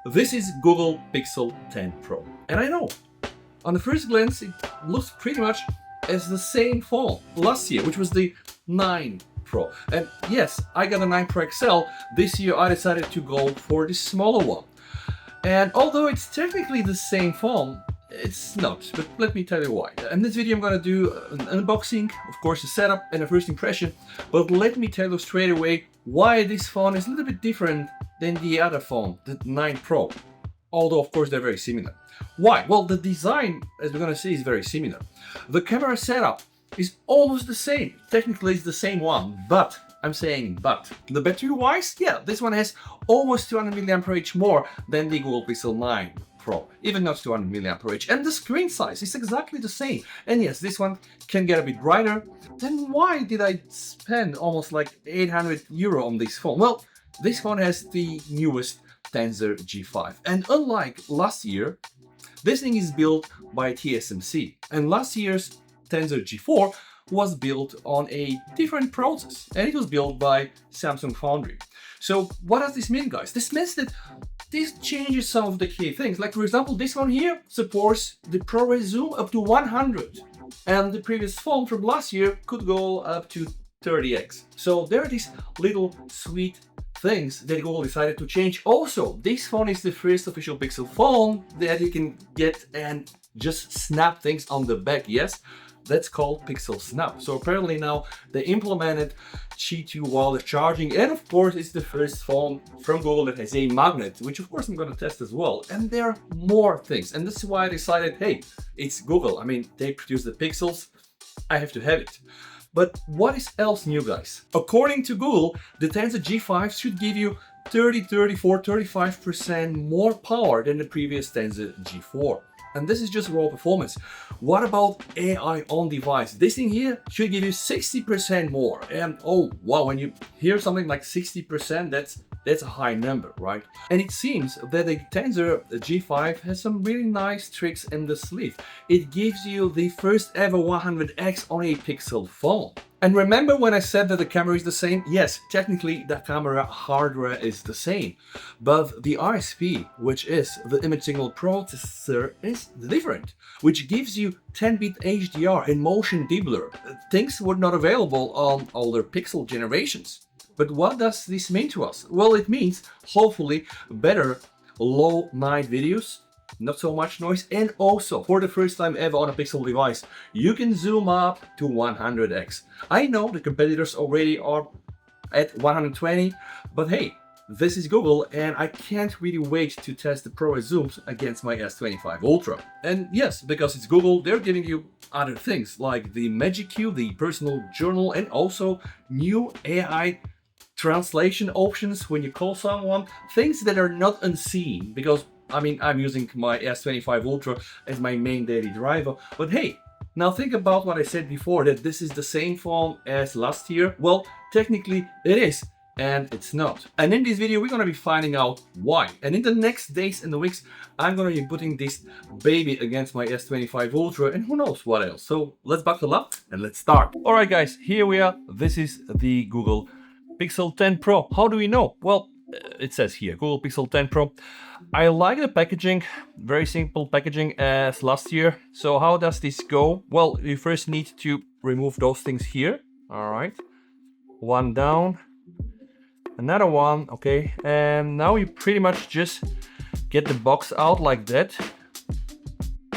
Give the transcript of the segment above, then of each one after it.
This is Google Pixel 10 Pro. And I know, on the first glance, it looks pretty much as the same phone last year, which was the 9 Pro. And yes, I got a 9 Pro XL. This year I decided to go for the smaller one. And although it's technically the same phone, it's not, but let me tell you why. In this video I'm gonna do an unboxing, of course a setup and a first impression, but let me tell you straight away why this phone is a little bit different than the other phone, the 9 Pro. Although of course they're very similar. Why? Well, the design, as we're gonna see, is very similar. The camera setup is almost the same. Technically it's the same one, but I'm saying but. The battery wise, yeah, this one has almost 200 mAh more than the Google Pixel 9 Pro, even not 200 mAh, and the screen size is exactly the same. And yes, this one can get a bit brighter. Then why did I spend almost like 800 euro on this phone? Well, this phone has the newest Tensor G5, and unlike last year, this thing is built by TSMC, and last year's Tensor G4 was built on a different process, and it was built by Samsung Foundry. So what does this mean, guys? This means that this changes some of the key things. Like for example, this one here supports the ProRes zoom up to 100, and the previous phone from last year could go up to 30x. So there are these little sweet things that Google decided to change. Also, this phone is the first official Pixel phone that you can get and just snap things on the back. Yes, that's called Pixel Snap. So apparently now they implemented Qi2 wireless charging, and of course it's the first phone from Google that has a magnet, which of course I'm going to test as well. And there are more things, and this is why I decided, hey, it's Google. I mean, they produce the Pixels, I have to have it. But what is else new, guys? According to Google, the Tensor G5 should give you 30, 34, 35% more power than the previous Tensor G4. And this is just raw performance. What about AI on device? This thing here should give you 60% more. And oh wow, when you hear something like 60%, that's a high number, right? And it seems that the Tensor G5 has some really nice tricks in the sleeve. It gives you the first ever 100x on a Pixel phone. And remember when I said that the camera is the same? Yes, technically the camera hardware is the same, but the ISP, which is the image signal processor, is different, which gives you 10-bit HDR and motion deblur. Things were not available on older Pixel generations. But what does this mean to us? Well, it means hopefully better low night videos, not so much noise, and also for the first time ever on a Pixel device, you can zoom up to 100x. I know the competitors already are at 120, but hey, this is Google, and I can't really wait to test the ProRes zooms against my S25 Ultra. And yes, because it's Google, they're giving you other things like the Magic Queue, the personal journal, and also new AI translation options when you call someone, things that are not unseen, because I mean, I'm using my S25 Ultra as my main daily driver. But hey, now think about what I said before, that this is the same phone as last year. Well, technically it is, and it's not. And in this video, we're gonna be finding out why. And in the next days and weeks, I'm gonna be putting this baby against my S25 Ultra and who knows what else. So let's buckle up and let's start. All right, guys, here we are. This is the Google Pixel 10 Pro. How do we know? Well, it says here, Google Pixel 10 Pro. I like the packaging, very simple packaging as last year. So how does this go? Well, you first need to remove those things here. All right, one down, another one, okay. And now you pretty much just get the box out like that.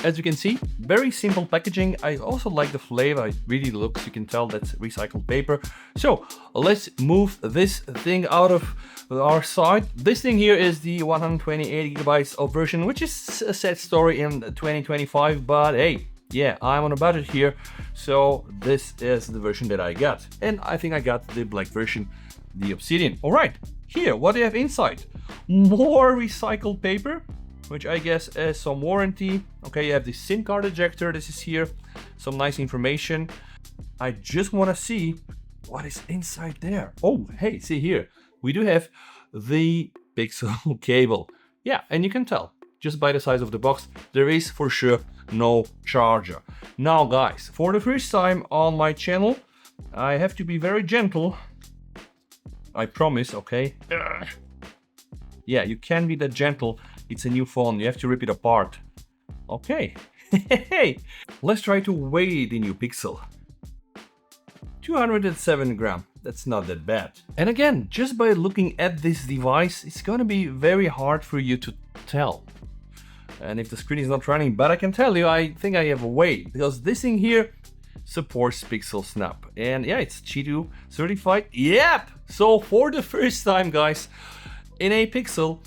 As you can see, very simple packaging. I also like the flavor, it really looks, you can tell that's recycled paper. So let's move this thing out of our side. This thing here is the 128 gigabytes of version, which is a sad story in 2025, but hey, yeah, I'm on a budget here. So this is the version that I got. And I think I got the black version, the Obsidian. All right, here, what do you have inside? More recycled paper, which I guess is some warranty. Okay, you have the SIM card ejector, this is here, some nice information. I just want to see what is inside there. Oh, hey, see here, we do have the Pixel cable. Yeah, and you can tell, just by the size of the box, there is for sure no charger. Now guys, for the first time on my channel, I have to be very gentle. I promise, okay? Yeah, you can't be that gentle. It's a new phone. You have to rip it apart. Okay. Hey, let's try to weigh the new Pixel. 207 grams. That's not that bad. And again, just by looking at this device, it's gonna be very hard for you to tell. And if the screen is not running, but I can tell you, I think I have a way, because this thing here supports Pixel Snap. And yeah, it's Qihoo certified. Yep! So for the first time, guys, in a Pixel,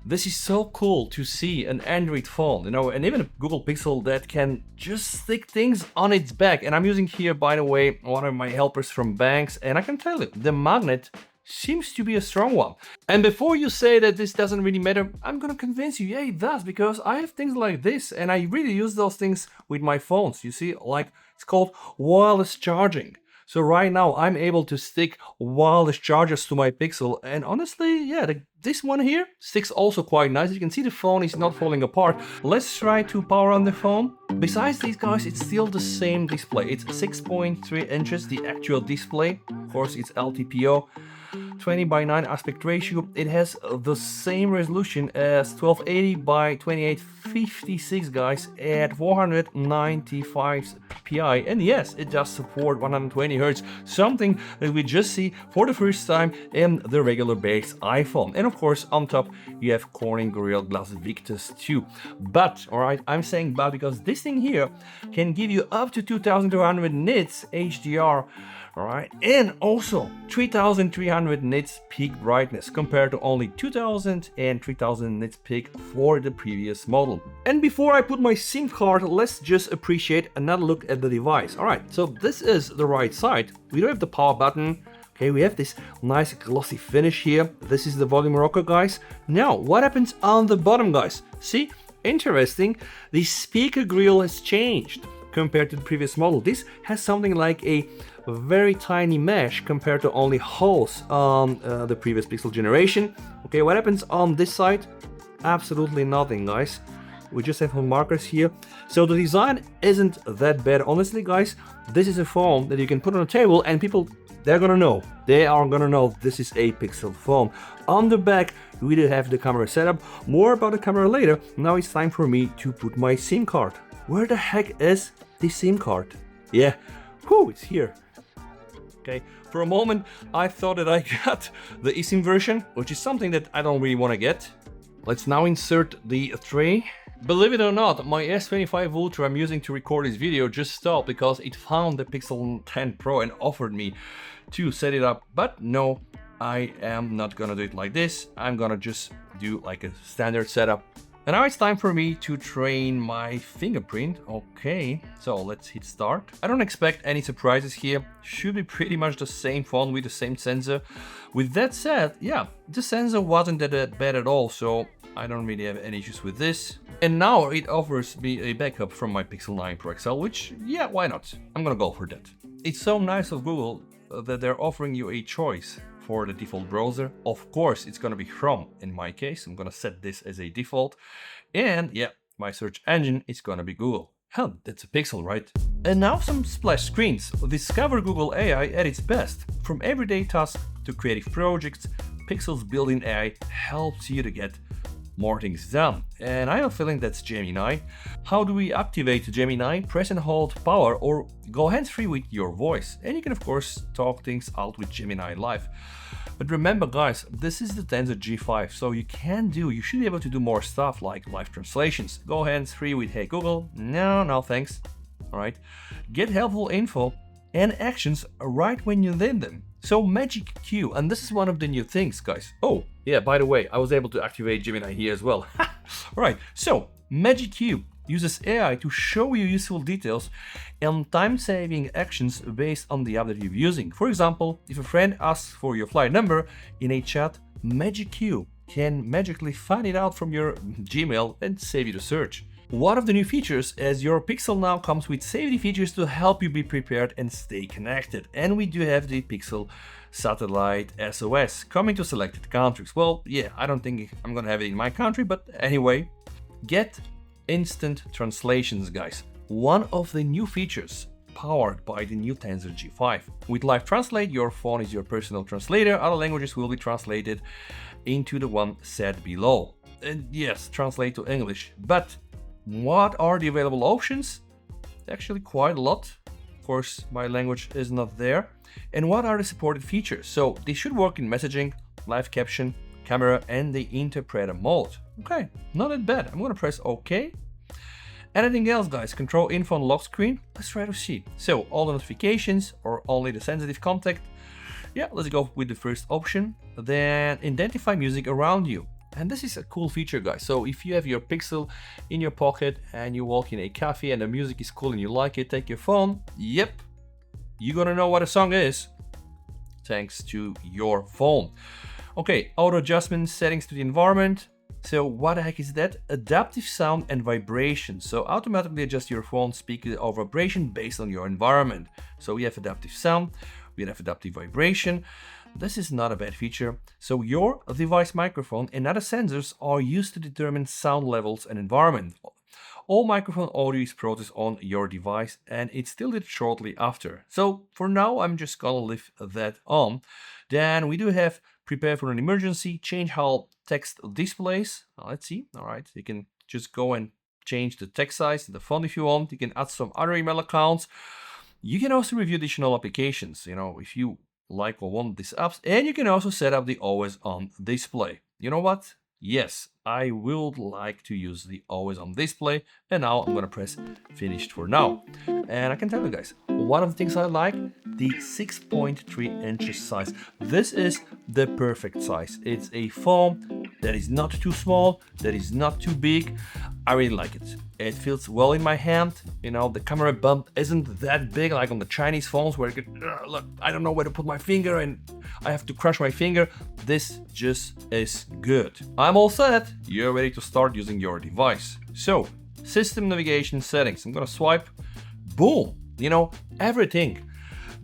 this is so cool to see an Android phone, you know, and even a Google Pixel that can just stick things on its back. And I'm using here, by the way, one of my helpers from Banks, and I can tell you, the magnet seems to be a strong one. And before you say that this doesn't really matter, I'm gonna convince you, yeah, it does, because I have things like this, and I really use those things with my phones. You see, like, it's called wireless charging. So right now I'm able to stick wireless chargers to my Pixel, and honestly, yeah, this one here sticks also quite nice. You can see the phone is not falling apart. Let's try to power on the phone. Besides these guys, it's still the same display. It's 6.3 inches, the actual display. Of course, it's LTPO. 20:9 aspect ratio. It has the same resolution as 1280 by 2856, guys, at 495 ppi. And yes, it does support 120 Hz, something that we just see for the first time in the regular base iPhone. And of course, on top, you have Corning Gorilla Glass Victus 2. But, alright, I'm saying but because this thing here can give you up to 2200 nits HDR. Alright, and also 3300 nits peak brightness compared to only 2000 and 3000 nits peak for the previous model. And before I put my SIM card, let's just appreciate another look at the device. Alright, so this is the right side. We don't have the power button. Okay, we have this nice glossy finish here. This is the volume rocker, guys. Now, what happens on the bottom, guys? See, interesting, the speaker grill has changed compared to the previous model. This has something like a very tiny mesh compared to only holes on the previous Pixel generation. Okay, what happens on this side? Absolutely nothing, guys. We just have some markers here. So the design isn't that bad. Honestly, guys, this is a phone that you can put on a table and people, they're gonna know. They are gonna know this is a Pixel phone. On the back, we do have the camera setup. More about the camera later. Now it's time for me to put my SIM card. Where the heck is the SIM card? Yeah, whew, it's here. Okay, for a moment I thought that I got the eSIM version, which is something that I don't really want to get. Let's now insert the tray. Believe it or not, my S25 Ultra I'm using to record this video just stopped because it found the Pixel 10 Pro and offered me to set it up. But no, I am not gonna do it like this. I'm gonna just do like a standard setup. And now it's time for me to train my fingerprint. Okay, so let's hit start. I don't expect any surprises here. Should be pretty much the same phone with the same sensor. With that said, yeah, the sensor wasn't that bad at all, so I don't really have any issues with this. And now it offers me a backup from my Pixel 9 Pro XL, which, yeah, why not? I'm gonna go for that. It's so nice of Google that they're offering you a choice for the default browser. Of course, it's gonna be Chrome in my case. I'm gonna set this as a default. And yeah, my search engine is gonna be Google. Hell, that's a Pixel, right? And now some splash screens. Discover Google AI at its best. From everyday tasks to creative projects, Pixel's built-in AI helps you to get more things done. And I have a feeling that's Gemini. How do we activate Gemini? Press and hold power or go hands-free with your voice. And you can of course talk things out with Gemini Live. But remember guys, this is the Tensor G5, so you should be able to do more stuff like live translations. Go hands-free with Hey Google. No thanks. Alright. Get helpful info and actions right when you need them. So Magic Q, and this is one of the new things, guys. Oh, yeah, by the way, I was able to activate Gemini here as well. Alright, so Magic Q uses AI to show you useful details and time-saving actions based on the app that you're using. For example, if a friend asks for your flight number in a chat, Magic Q can magically find it out from your Gmail and save you the search. One of the new features is your Pixel now comes with safety features to help you be prepared and stay connected. And we do have the Pixel Satellite SOS coming to selected countries. Well, yeah, I don't think I'm gonna have it in my country, but anyway. Get instant translations, guys. One of the new features powered by the new Tensor G5. With Live Translate, your phone is your personal translator. Other languages will be translated into the one set below. And yes, translate to English. But what are the available options? Actually quite a lot. Of course, my language is not there. And what are the supported features? So they should work in messaging, live caption, camera, and the interpreter mode. Okay, not that bad. I'm gonna press OK. Anything else, guys? Control info on lock screen. Let's try to see. So all the notifications or only the sensitive contact. Yeah, let's go with the first option. Then identify music around you. And this is a cool feature, guys. So if you have your Pixel in your pocket and you walk in a cafe and the music is cool and you like it, take your phone. Yep, you're gonna know what a song is thanks to your phone. Okay, auto adjustment settings to the environment. So what the heck is that? Adaptive sound and vibration. So automatically adjust your phone speaker or vibration based on your environment. So we have adaptive sound, we have adaptive vibration. This is not a bad feature. So your device microphone and other sensors are used to determine sound levels and environment. All microphone audio is processed on your device and it's still did shortly after. So for now, I'm just gonna leave that on. Then we do have prepare for an emergency, change how text displays. Let's see. All right, you can just go and change the text size, the font if you want. You can add some other email accounts. You can also review additional applications, if you like or want these apps, and you can also set up the always on display. You know what? Yes, I would like to use the always on display, and now I'm gonna press finished for now. And I can tell you guys, one of the things I like, the 6.3 inches size. This is the perfect size. It's a phone that is not too small, that is not too big. I really like it. It feels well in my hand. The camera bump isn't that big like on the Chinese phones where look, I don't know where to put my finger and I have to crush my finger. This just is good. I'm all set. You're ready to start using your device. So, system navigation settings. I'm gonna swipe. Boom. Everything.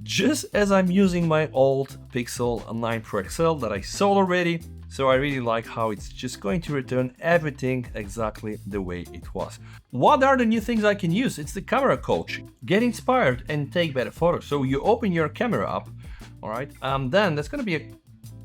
Just as I'm using my old Pixel 9 Pro XL that I sold already. So I really like how it's just going to return everything exactly the way it was. What are the new things I can use? It's the camera coach. Get inspired and take better photos. So you open your camera up, all right? Then there's gonna be a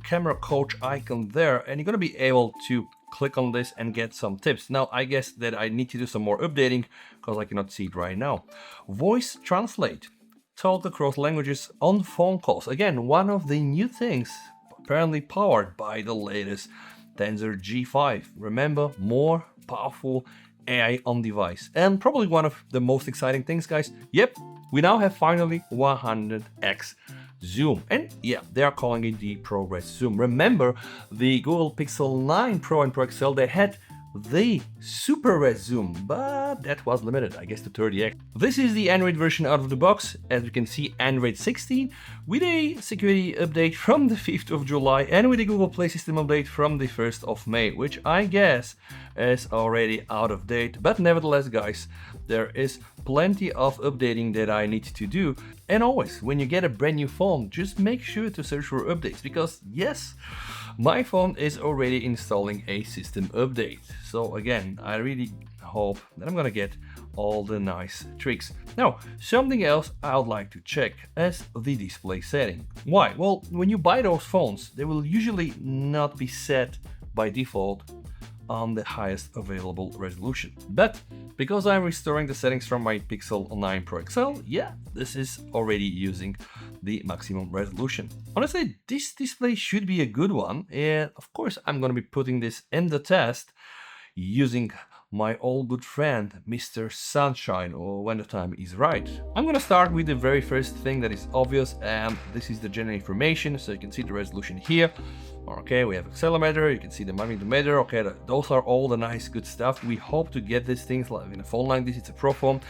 camera coach icon there and you're gonna be able to click on this and get some tips. Now, I guess that I need to do some more updating because I cannot see it right now. Voice translate. Talk across languages on phone calls. Again, one of the new things apparently powered by the latest Tensor G5. Remember, more powerful AI on device. And probably one of the most exciting things, guys. Yep, we now have finally 100x zoom. And yeah, they are calling it the ProRes zoom. Remember, the Google Pixel 9 Pro and Pro XL, they had the Super Res zoom, but that was limited, I guess, to 30x. This is the Android version out of the box. As you can see, Android 16 with a security update from the 5th of July and with a Google Play System update from the 1st of May, which I guess is already out of date. But nevertheless, guys, there is plenty of updating that I need to do. And always, when you get a brand new phone, just make sure to search for updates because yes, my phone is already installing a system update. So again, I really hope that I'm gonna get all the nice tricks. Now, something else I would like to check is the display setting. Why? Well, when you buy those phones, they will usually not be set by default on the highest available resolution. But because I'm restoring the settings from my Pixel 9 Pro XL, yeah, this is already using the maximum resolution. Honestly, this display should be a good one, and of course I'm gonna be putting this in the test using my old good friend Mr. Sunshine, or when the time is right. I'm gonna start with the very first thing that is obvious, and this is the general information, so you can see the resolution here. Okay, we have accelerometer, you can see the magnetometer. Okay, those are all the nice good stuff. We hope to get these things like in a phone like this. It's a Pro phone.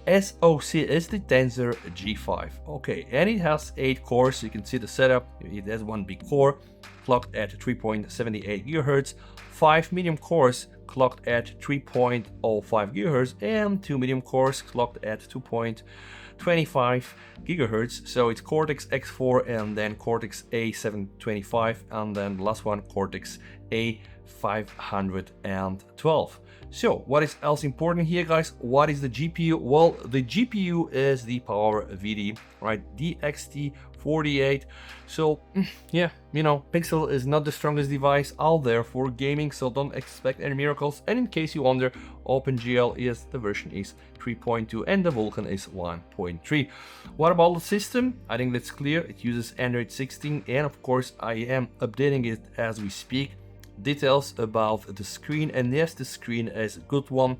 SoC is the Tensor G5. Okay, and it has 8 cores. You can see the setup. It has one big core clocked at 3.78 GHz, 5 medium cores clocked at 3.05 GHz, and 2 medium cores clocked at 2.25 GHz. So it's Cortex X4 and then Cortex A725 and then the last one Cortex A512. So what is else important here, guys? What is the GPU? Well, the GPU is the PowerVD, right? DXT 48. So yeah, you know, Pixel is not the strongest device out there for gaming, so don't expect any miracles. And in case you wonder, OpenGL, yes, the version is 3.2 and the Vulkan is 1.3. What about the system? I think that's clear. It uses Android 16, and of course I am updating it as we speak. Details about the screen, and yes, the screen is a good one.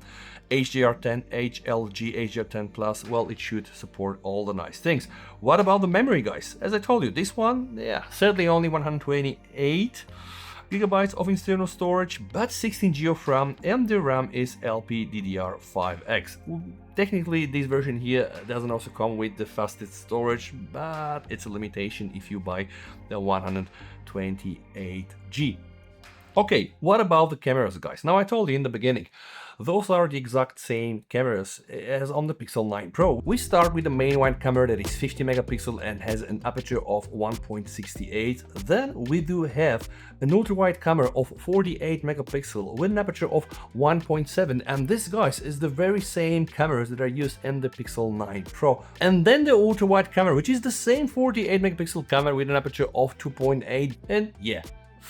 HDR10, HLG HDR10 Plus, well, it should support all the nice things. What about the memory, guys? As I told you, this one, yeah, sadly only 128 gigabytes of internal storage, but 16 GB of RAM, and the RAM is LPDDR5X. Technically, this version here doesn't also come with the fastest storage, but it's a limitation if you buy the 128G. Okay, what about the cameras, guys? Now I told you in the beginning, those are the exact same cameras as on the Pixel 9 Pro. We start with the main wide camera that is 50 megapixel and has an aperture of 1.68. Then we do have an ultra-wide camera of 48 megapixel with an aperture of 1.7, and this, guys, is the very same cameras that are used in the Pixel 9 Pro. And then the ultra-wide camera, which is the same 48 megapixel camera with an aperture of 2.8, and yeah,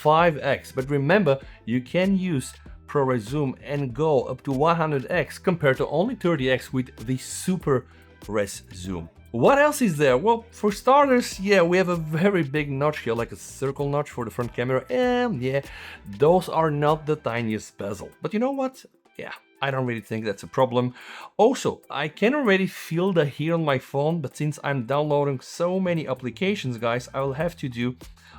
5x. But remember, you can use ProRes zoom and go up to 100x compared to only 30x with the Super Res zoom. What else is there? Well, for starters, yeah, we have a very big notch here, like a circle notch for the front camera, and yeah, those are not the tiniest bezel. But you know what? Yeah, I don't really think that's a problem. Also, I can already feel the heat on my phone, but since I'm downloading so many applications, guys, I will have to do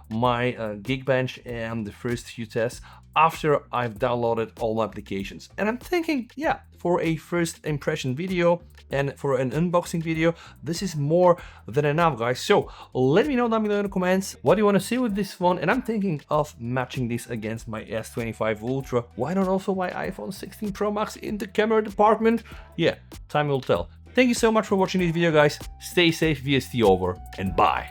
my Geekbench and the first few tests after I've downloaded all my applications. And I'm thinking, yeah, for a first impression video and for an unboxing video, this is more than enough, guys. So let me know down below in the comments what you want to see with this phone, and I'm thinking of matching this against my S25 Ultra. Why not also my iPhone 16 Pro Max in the camera department? Yeah, time will tell. Thank you so much for watching this video, guys. Stay safe, VST over, and bye.